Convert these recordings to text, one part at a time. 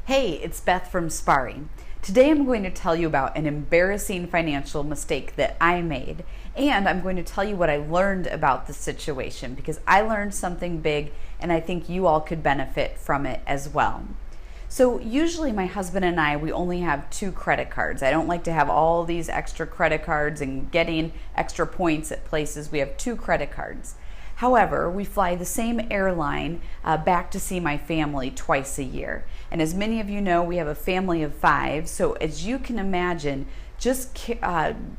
Hey, it's Beth from Sparring. Today I'm going to tell you about an embarrassing financial mistake that I made, and I'm going to tell you what I learned about the situation because I learned something big and I think you all could benefit from it as well. So usually my husband and I, we only have 2 credit cards. I don't like to have all these extra credit cards and getting extra points at places. We have 2 credit cards. However, we fly the same airline back to see my family twice a year. And as many of you know, we have a family of 5. So as you can imagine, just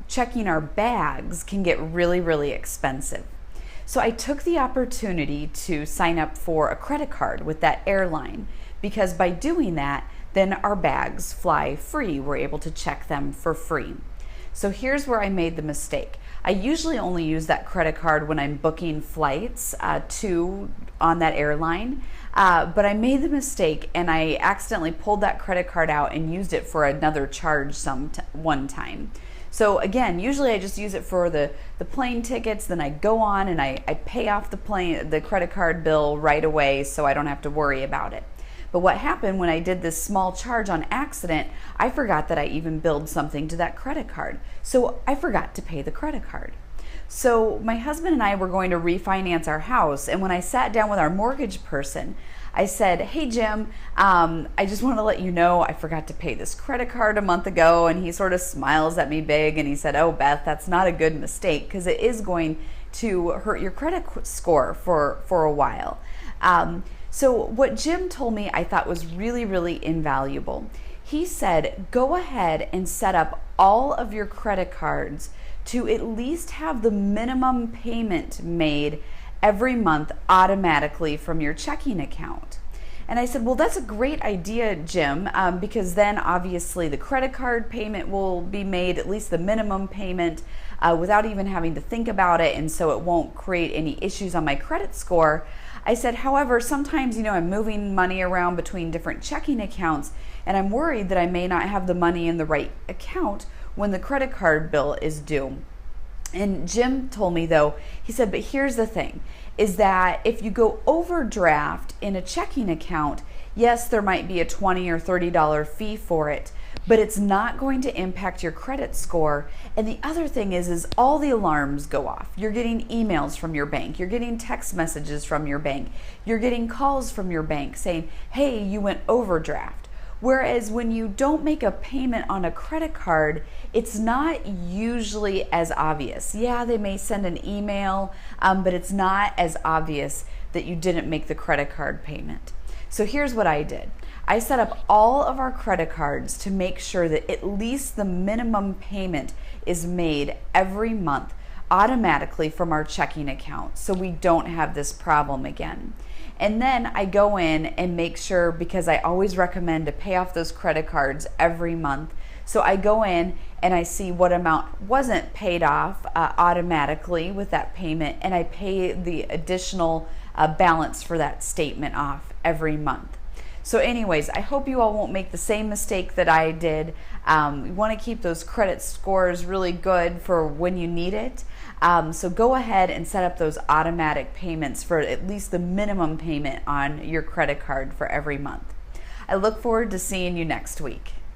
checking our bags can get really, really expensive. So I took the opportunity to sign up for a credit card with that airline because by doing that, then our bags fly free. We're able to check them for free. So here's where I made the mistake. I usually only use that credit card when I'm booking flights on that airline, but I made the mistake and I accidentally pulled that credit card out and used it for another charge one time. So again, usually I just use it for the plane tickets, then I go on and I pay off the credit card bill right away so I don't have to worry about it. But what happened when I did this small charge on accident, I forgot that I even billed something to that credit card. So I forgot to pay the credit card. So my husband and I were going to refinance our house. And when I sat down with our mortgage person, I said, "Hey, Jim, I just want to let you know I forgot to pay this credit card a month ago." And he sort of smiles at me big and he said, "Oh, Beth, that's not a good mistake because it is going to hurt your credit score for a while." So what Jim told me I thought was really, really invaluable. He said, go ahead and set up all of your credit cards to at least have the minimum payment made every month automatically from your checking account. And I said, well, that's a great idea, Jim, because then obviously the credit card payment will be made, at least the minimum payment, without even having to think about it, and so it won't create any issues on my credit score. I said, however, sometimes, I'm moving money around between different checking accounts, and I'm worried that I may not have the money in the right account when the credit card bill is due. And Jim told me, though, he said, but here's the thing, is that if you go overdraft in a checking account, yes, there might be a $20 or $30 fee for it, but it's not going to impact your credit score. And the other thing is all the alarms go off. You're getting emails from your bank. You're getting text messages from your bank. You're getting calls from your bank saying, hey, you went overdraft. Whereas when you don't make a payment on a credit card, it's not usually as obvious. Yeah, they may send an email, but it's not as obvious that you didn't make the credit card payment. So here's what I did. I set up all of our credit cards to make sure that at least the minimum payment is made every month automatically from our checking account so we don't have this problem again. And then I go in and make sure, because I always recommend to pay off those credit cards every month. So I go in and I see what amount wasn't paid off automatically with that payment, and I pay the additional balance for that statement off every month. So anyways, I hope you all won't make the same mistake that I did. You want to keep those credit scores really good for when you need it. So go ahead and set up those automatic payments for at least the minimum payment on your credit card for every month. I look forward to seeing you next week.